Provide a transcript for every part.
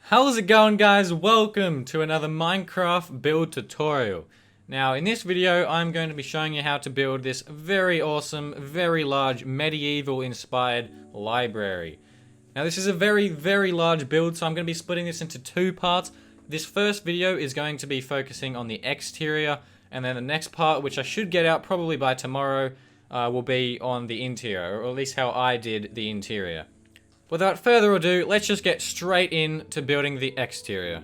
How's it going, guys? Welcome to another Minecraft build tutorial. Now in this video I'm going to be showing you how to build this very awesome, very large medieval inspired library. Now this is a very large build, so I'm going to be splitting this into two parts. This first video is going to be focusing on the exterior, and then the next part, which I should get out probably by tomorrow, will be on the interior, or at least how I did the interior. Without further ado, let's just get straight into building the exterior.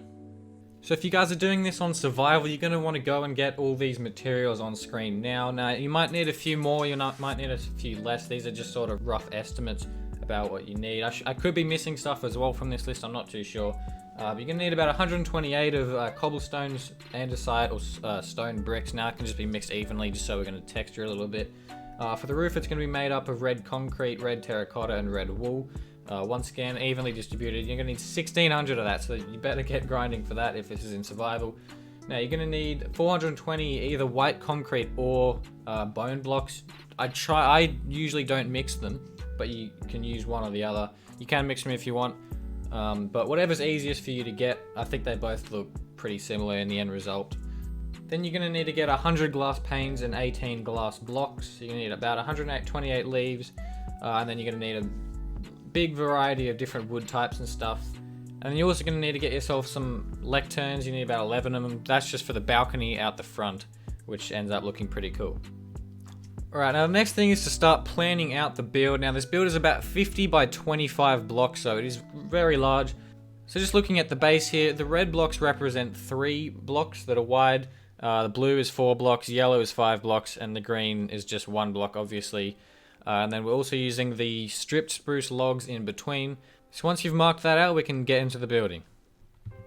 So if you guys are doing this on survival, you're going to want to go and get all these materials on screen now. Now, you might need a few more, might need a few less. These are just sort of rough estimates about what you need. I could be missing stuff as well from this list, I'm not too sure. But you're going to need about 128 of cobblestones, andesite, or stone bricks. Now it can just be mixed evenly, just so we're going to texture it a little bit. For the roof, it's going to be made up of red concrete, red terracotta, and red wool. Once again, evenly distributed. You're going to need 1,600 of that, so you better get grinding for that if this is in survival. Now you're going to need 420 either white concrete or bone blocks. I usually don't mix them, but you can use one or the other. You can mix them if you want, but whatever's easiest for you to get. I think they both look pretty similar in the end result. Then you're going to need to get 100 glass panes and 18 glass blocks. You're going to need about 128 leaves, and then you're going to need a big variety of different wood types and stuff. And you're also going to need to get yourself some lecterns. You need about 11 of them. That's just for the balcony out the front, which ends up looking pretty cool. Alright, now the next thing is to start planning out the build. Now this build is about 50 by 25 blocks, so it is very large. So just looking at the base here, the red blocks represent 3 blocks that are wide. The blue is 4 blocks, yellow is 5 blocks, and the green is just 1 block, obviously. And then we're also using the stripped spruce logs in between. So once you've marked that out, we can get into the building.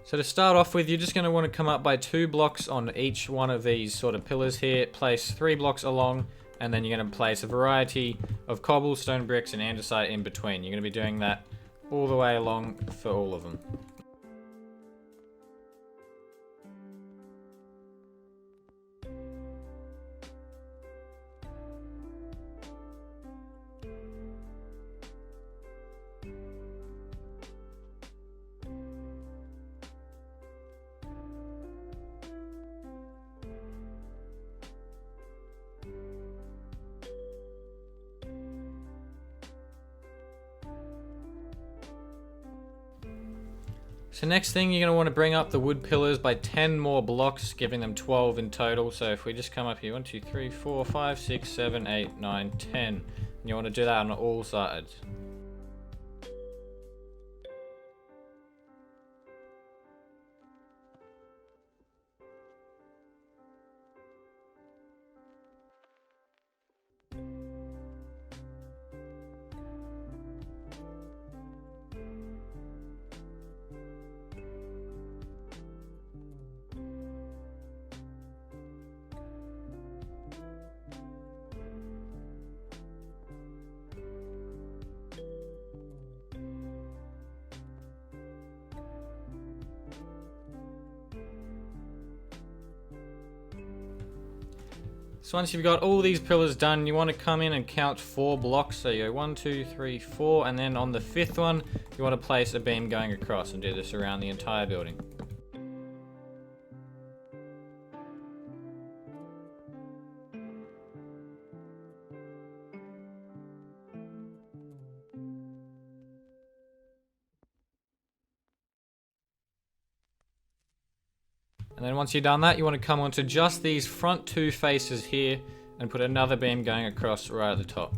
So to start off with, you're just going to want to come up by 2 blocks on each one of these sort of pillars here. Place 3 blocks along, and then you're going to place a variety of cobblestone bricks and andesite in between. You're going to be doing that all the way along for all of them. So next thing, you're going to want to bring up the wood pillars by 10 more blocks, giving them 12 in total. So if we just come up here, 1, 2, 3, 4, 5, 6, 7, 8, 9, 10. And you want to do that on all sides. So once you've got all these pillars done, you want to come in and count 4 blocks. So you go 1, 2, 3, 4, and then on the 5th one, you want to place a beam going across and do this around the entire building. And then once you've done that, you want to come onto just these front 2 faces here and put another beam going across right at the top.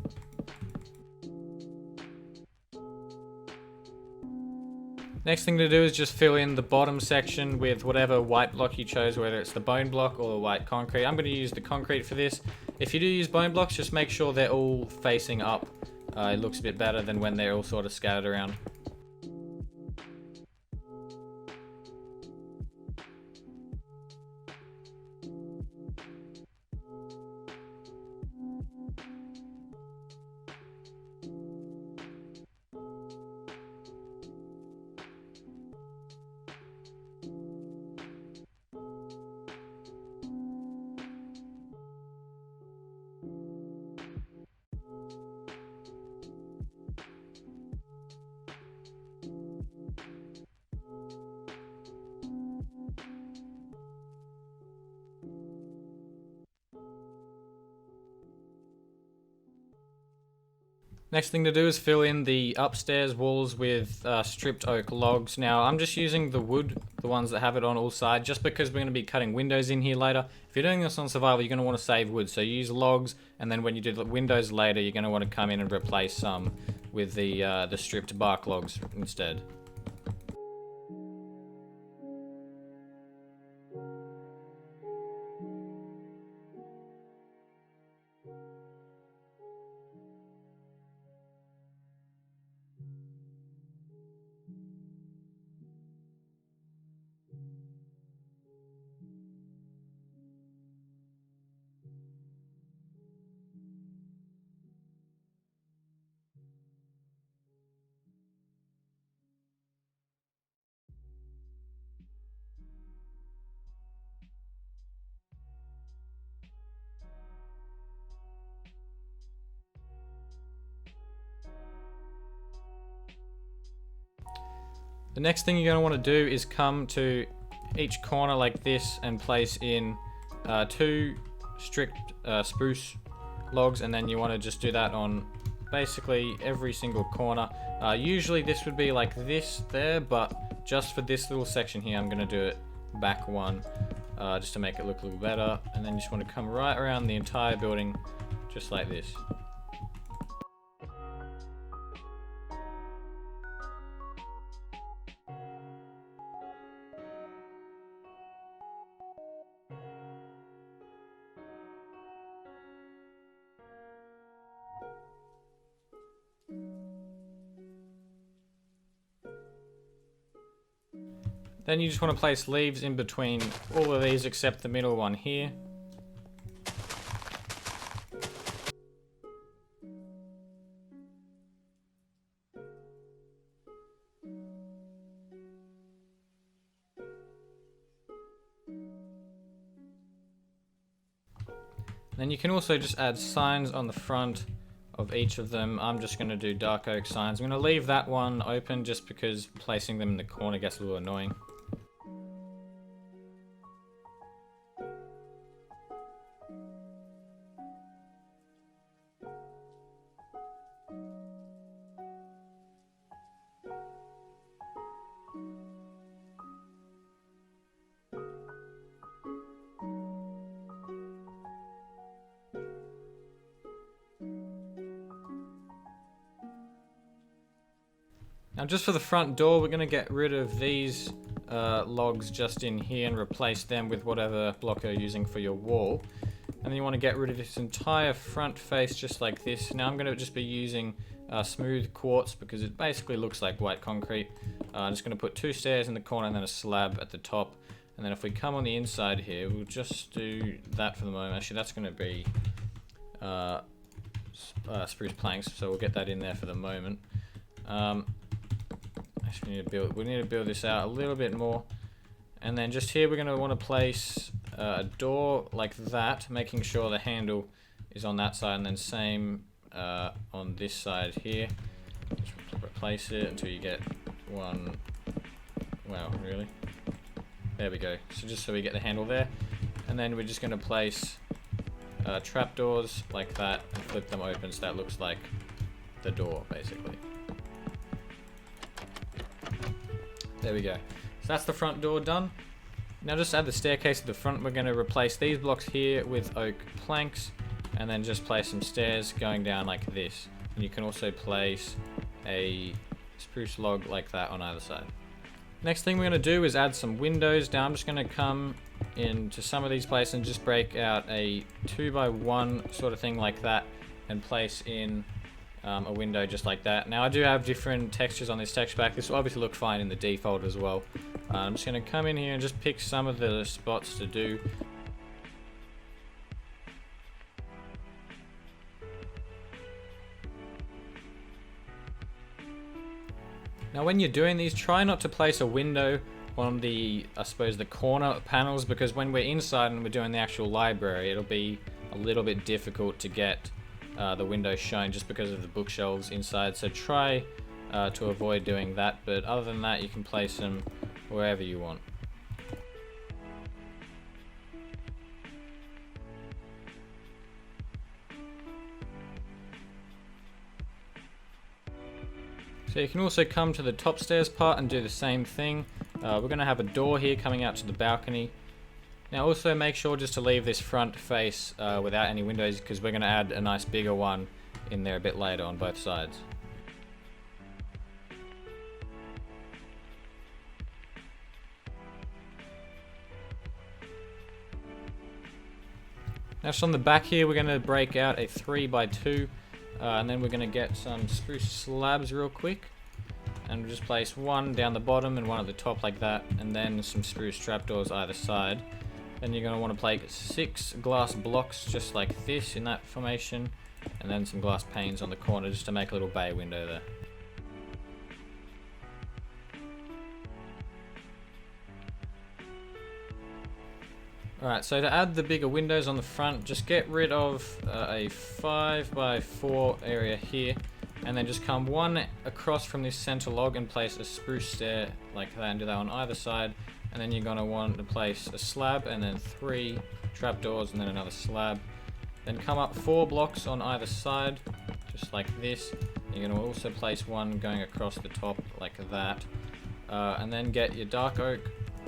Next thing to do is just fill in the bottom section with whatever white block you chose, whether it's the bone block or the white concrete. I'm going to use the concrete for this. If you do use bone blocks, just make sure they're all facing up. It looks a bit better than when they're all sort of scattered around. Next thing to do is fill in the upstairs walls with stripped oak logs. Now I'm just using the wood, the ones that have it on all sides, just because we're going to be cutting windows in here later. If you're doing this on survival, you're going to want to save wood, so use logs, and then when you do the windows later, you're going to want to come in and replace some with the stripped bark logs instead. The next thing you're going to want to do is come to each corner like this and place in 2 stripped spruce logs, and then you want to just do that on basically every single corner. Usually this would be like this there, but just for this little section here I'm going to do it back one just to make it look a little better, and then you just want to come right around the entire building just like this. Then you just want to place leaves in between all of these except the middle one here. Then you can also just add signs on the front of each of them. I'm just going to do dark oak signs. I'm going to leave that one open just because placing them in the corner gets a little annoying. Now just for the front door, we're going to get rid of these logs just in here and replace them with whatever block you're using for your wall. And then you want to get rid of this entire front face just like this. Now I'm going to just be using smooth quartz because it basically looks like white concrete. I'm just going to put 2 stairs in the corner and then a slab at the top. And then if we come on the inside here, we'll just do that for the moment. Actually, that's going to be spruce planks, so we'll get that in there for the moment. Actually, we need to build this out a little bit more. And then just here we're going to want to place a door like that, making sure the handle is on that side, and then same on this side here. Just replace it until you get one. Wow, really? There we go. So just so we get the handle there. And then we're just going to place trapdoors like that and flip them open so that looks like the door, basically. There we go. So that's the front door done. Now just add the staircase at the front. We're going to replace these blocks here with oak planks and then just place some stairs going down like this. And you can also place a spruce log like that on either side. Next thing we're going to do is add some windows. Now I'm just going to come into some of these places and just break out a 2x1 sort of thing like that and place in a window just like that. Now I do have different textures on this texture pack. This will obviously look fine in the default as well. I'm just going to come in here and just pick some of the spots to do. Now when you're doing these, try not to place a window on the, I suppose, the corner panels, because when we're inside and we're doing the actual library, it'll be a little bit difficult to get the window shown just because of the bookshelves inside. So try to avoid doing that, but other than that you can place them wherever you want. So you can also come to the top stairs part and do the same thing. We're going to have a door here coming out to the balcony. Now also make sure just to leave this front face without any windows, because we're going to add a nice bigger one in there a bit later on both sides. Now just on the back here, we're going to break out a 3x2, and then we're going to get some spruce slabs real quick, and we'll just place one down the bottom and one at the top like that, and then some spruce trapdoors either side. Then you're going to want to place 6 glass blocks just like this in that formation, and then some glass panes on the corner just to make a little bay window there. Alright, so to add the bigger windows on the front, just get rid of a 5x4 area here, and then just come one across from this center log and place a spruce stair like that, and do that on either side. And then you're going to want to place a slab, and then 3 trapdoors, and then another slab. Then come up 4 blocks on either side, just like this. You're going to also place one going across the top like that. And then get your dark oak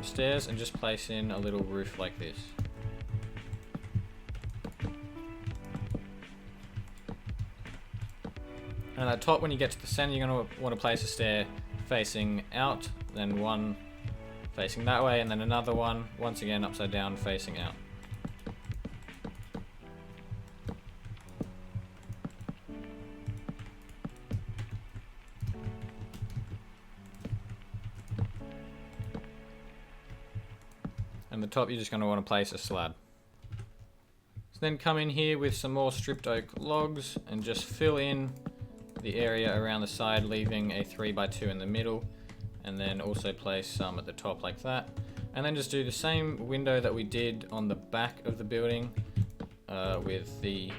stairs and just place in a little roof like this. And at the top, when you get to the center, you're going to want to place a stair facing out, then one facing that way, and then another one, once again upside down, facing out. And the top, you're just going to want to place a slab. So then come in here with some more stripped oak logs and just fill in the area around the side, leaving a 3x2 in the middle, and then also place some at the top like that. And then just do the same window that we did on the back of the building with the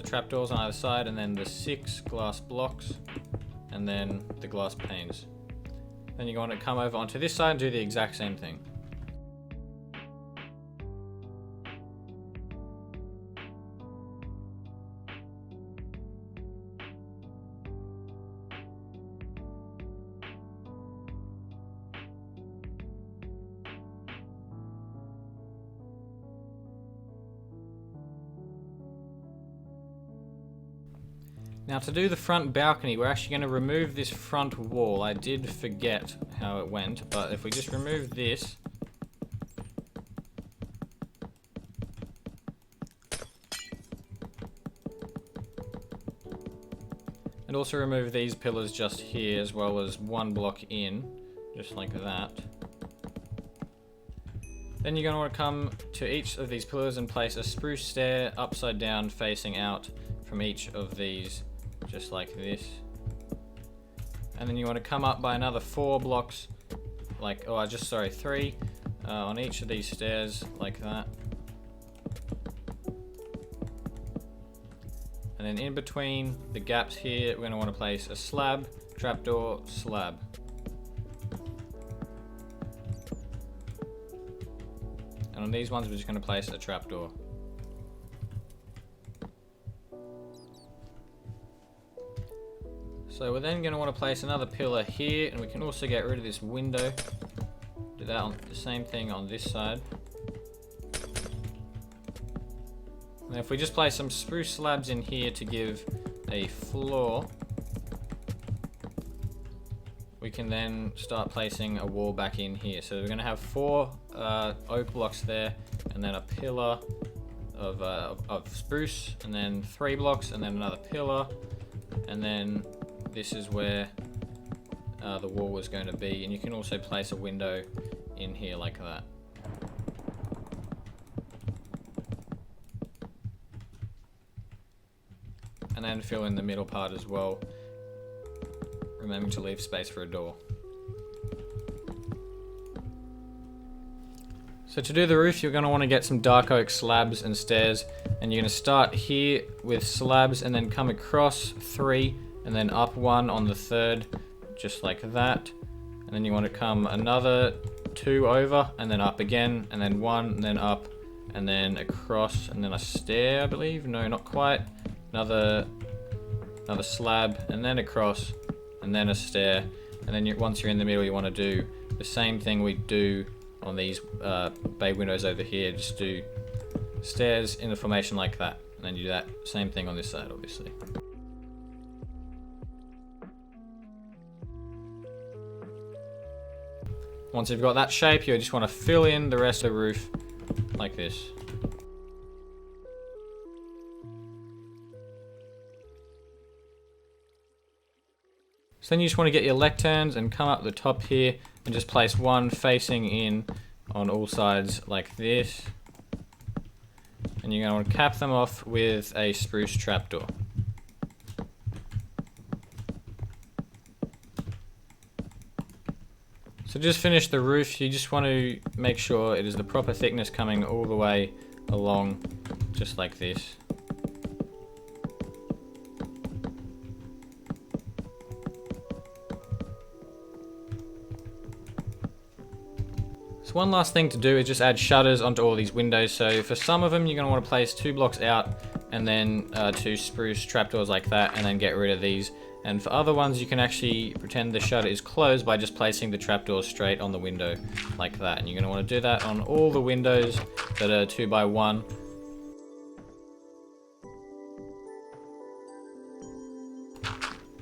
trapdoors on either side, and then the 6 glass blocks, and then the glass panes. Then you're going to come over onto this side and do the exact same thing. Now to do the front balcony, we're actually going to remove this front wall. I did forget how it went, but if we just remove this, and also remove these pillars just here, as well as 1 block in, just like that. Then you're going to want to come to each of these pillars and place a spruce stair upside down facing out from each of these, just like this. And then you want to come up by another 4 blocks, like, 3 on each of these stairs like that. And then in between the gaps here, we're going to want to place a slab, trapdoor, slab. And on these ones, we're just going to place a trapdoor. So we're then going to want to place another pillar here, and we can also get rid of this window. Do that on the same thing on this side. And if we just place some spruce slabs in here to give a floor, we can then start placing a wall back in here. So we're going to have 4 oak blocks there, and then a pillar of spruce, and then 3 blocks, and then another pillar, and then this is where the wall is going to be. And you can also place a window in here like that. And then fill in the middle part as well, remembering to leave space for a door. So to do the roof, you're going to want to get some dark oak slabs and stairs, and you're going to start here with slabs and then come across 3 and then up 1 on the 3rd, just like that. And then you want to come another 2 over and then up again, and then 1 and then up and then across, and then a stair, I believe. No, not quite. Another another slab, and then across, and then a stair. And then once you're in the middle, you want to do the same thing we do on these bay windows over here. Just do stairs in the formation like that, and then you do that same thing on this side, obviously. Once you've got that shape, you just want to fill in the rest of the roof like this. So then you just want to get your lecterns and come up the top here and just place one facing in on all sides like this. And you're going to want to cap them off with a spruce trapdoor. So just finish the roof. You just want to make sure it is the proper thickness coming all the way along, just like this. So one last thing to do is just add shutters onto all these windows. So for some of them, you're going to want to place 2 blocks out and then 2 spruce trapdoors like that, and then get rid of these. And for other ones, you can actually pretend the shutter is closed by just placing the trapdoor straight on the window like that. And you're going to want to do that on all the windows that are 2x1.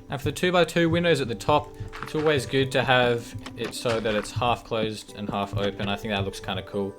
And for the 2x2 windows at the top, it's always good to have it so that it's half closed and half open. I think that looks kind of cool.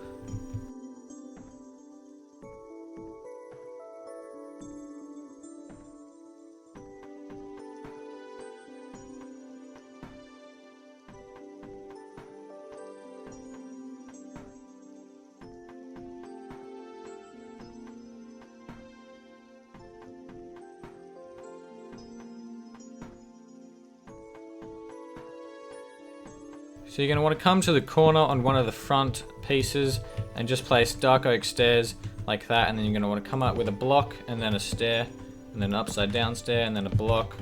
So you're going to want to come to the corner on one of the front pieces and just place dark oak stairs like that, and then you're going to want to come up with a block and then a stair, and then an upside down stair, and then a block,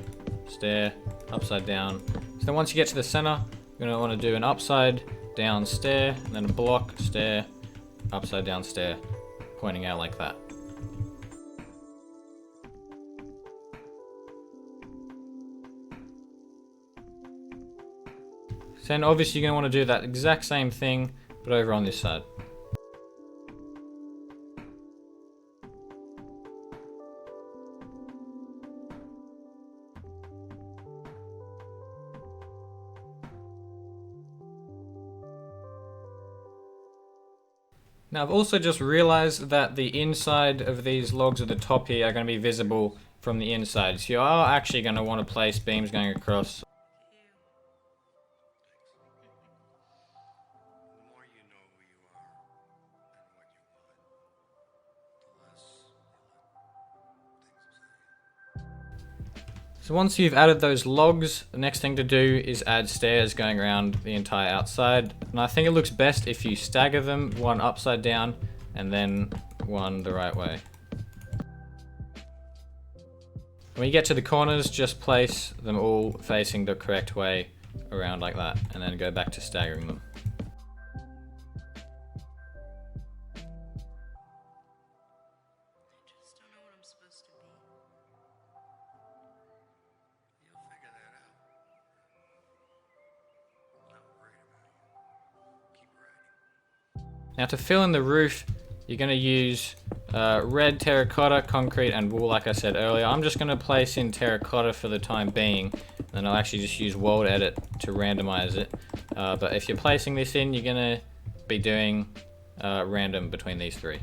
stair, upside down. So then once you get to the center, you're going to want to do an upside down stair, and then a block, stair, upside down stair, pointing out like that. So then obviously you're going to want to do that exact same thing, but over on this side. Now I've also just realized that the inside of these logs at the top here are going to be visible from the inside. So you are actually going to want to place beams going across. So once you've added those logs, the next thing to do is add stairs going around the entire outside. And I think it looks best if you stagger them, one upside down and then one the right way. When you get to the corners, just place them all facing the correct way around like that, and then go back to staggering them. Now to fill in the roof, you're going to use red terracotta, concrete and wool like I said earlier. I'm just going to place in terracotta for the time being, and then I'll actually just use world edit to randomize it. But if you're placing this in, you're going to be doing random between these three.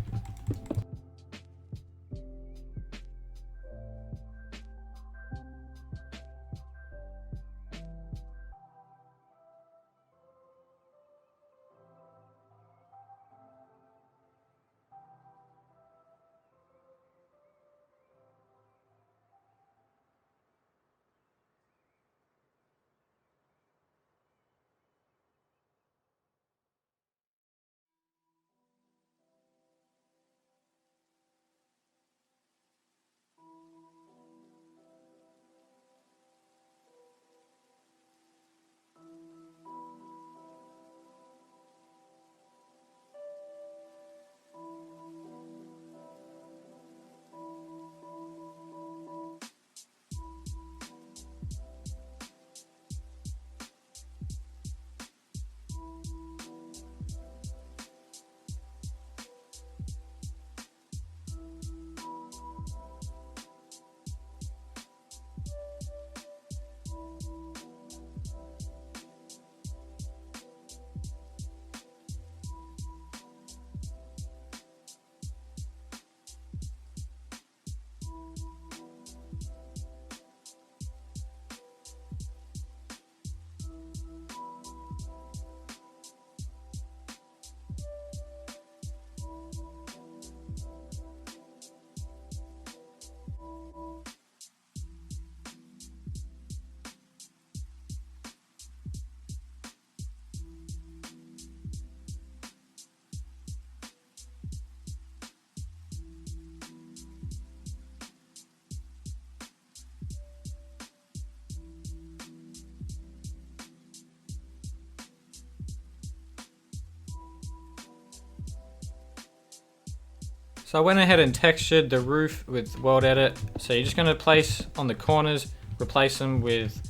So I went ahead and textured the roof with World Edit. So you're just going to place on the corners, replace them with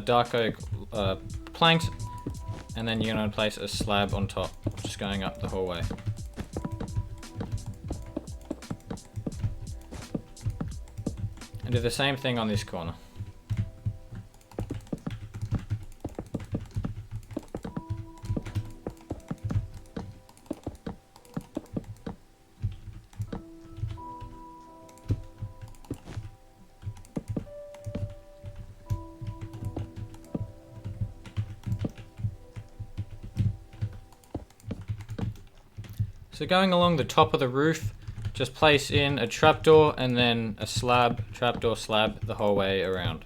dark oak planks, and then you're going to place a slab on top, just going up the whole way. And do the same thing on this corner. So going along the top of the roof, just place in a trapdoor and then a slab, trapdoor slab the whole way around.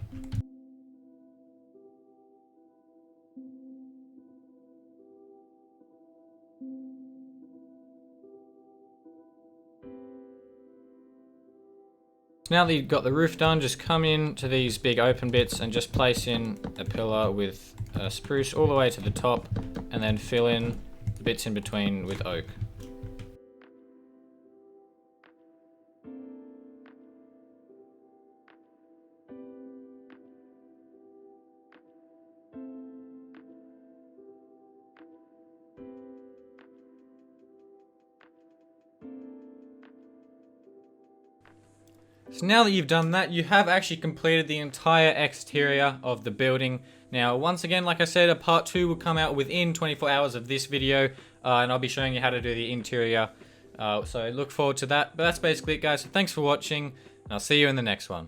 So now that you've got the roof done, just come in to these big open bits and just place in a pillar with spruce all the way to the top, and then fill in the bits in between with oak. So now that you've done that, you have actually completed the entire exterior of the building. Now, once again, like I said, a part 2 will come out within 24 hours of this video, and I'll be showing you how to do the interior. So look forward to that. But that's basically it, guys. So thanks for watching, and I'll see you in the next one.